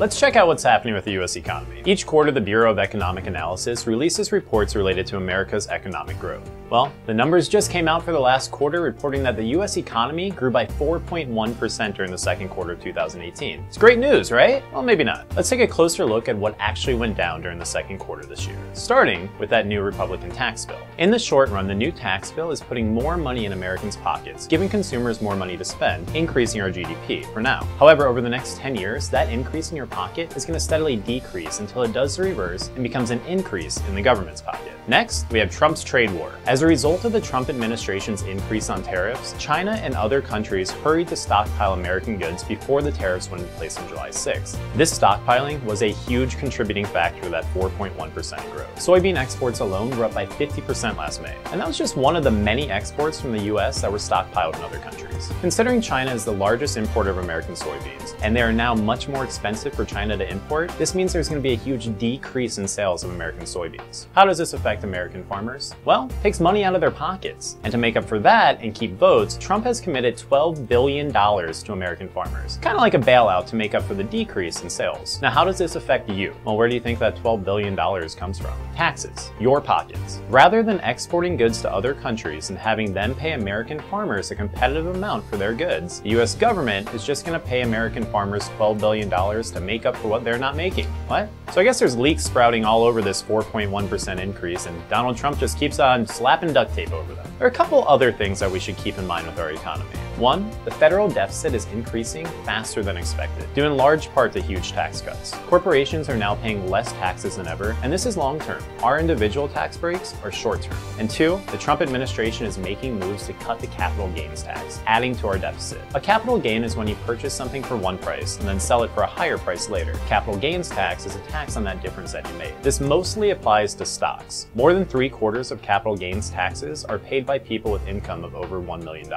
Let's check out what's happening with the US economy. Each quarter, the Bureau of Economic Analysis releases reports related to America's economic growth. Well, the numbers just came out for the last quarter, reporting that the US economy grew by 4.1% during the second quarter of 2018. It's great news, right? Well, maybe not. Let's take a closer look at what actually went down during the second quarter this year, starting with that new Republican tax bill. In the short run, the new tax bill is putting more money in Americans' pockets, giving consumers more money to spend, increasing our GDP for now. However, over the next 10 years, that increase in your pocket is going to steadily decrease until it does the reverse and becomes an increase in the government's pocket. Next, we have Trump's trade war. As a result of the Trump administration's increase on tariffs, China and other countries hurried to stockpile American goods before the tariffs went into place on July 6th. This stockpiling was a huge contributing factor to that 4.1% growth. Soybean exports alone grew up by 50% last May, and that was just one of the many exports from the US that were stockpiled in other countries. Considering China is the largest importer of American soybeans, and they are now much more expensive for China to import, this means there's going to be a huge decrease in sales of American soybeans. How does this affect American farmers? Well, it takes money out of their pockets. And to make up for that and keep votes, Trump has committed $12 billion to American farmers. Kind of like a bailout to make up for the decrease in sales. Now, how does this affect you? Well, where do you think that $12 billion comes from? Taxes. Your pockets. Rather than exporting goods to other countries and having them pay American farmers a competitive amount for their goods, the US government is just going to pay American farmers $12 billion to make up for what they're not making. What? So I guess there's leaks sprouting all over this 4.1% increase, and Donald Trump just keeps on slapping duct tape over them. There are a couple other things that we should keep in mind with our economy. One, the federal deficit is increasing faster than expected, due in large part to huge tax cuts. Corporations are now paying less taxes than ever, and this is long-term. Our individual tax breaks are short-term. And two, the Trump administration is making moves to cut the capital gains tax, adding to our deficit. A capital gain is when you purchase something for one price and then sell it for a higher price later. Capital gains tax is a tax on that difference that you made. This mostly applies to stocks. More than 3/4 of capital gains taxes are paid by people with income of over $1 million.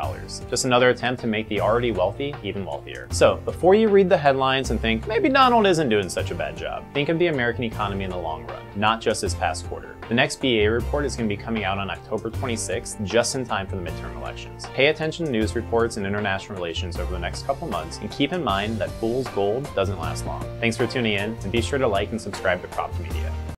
Just another attempt to make the already wealthy even wealthier. So, before you read the headlines and think, maybe Donald isn't doing such a bad job, think of the American economy in the long run, not just this past quarter. The next BA report is going to be coming out on October 26th, just in time for the midterm elections. Pay attention to news reports and international relations over the next couple months, and keep in mind that fool's gold doesn't last long. Thanks for tuning in, and be sure to like and subscribe to Cropped Media.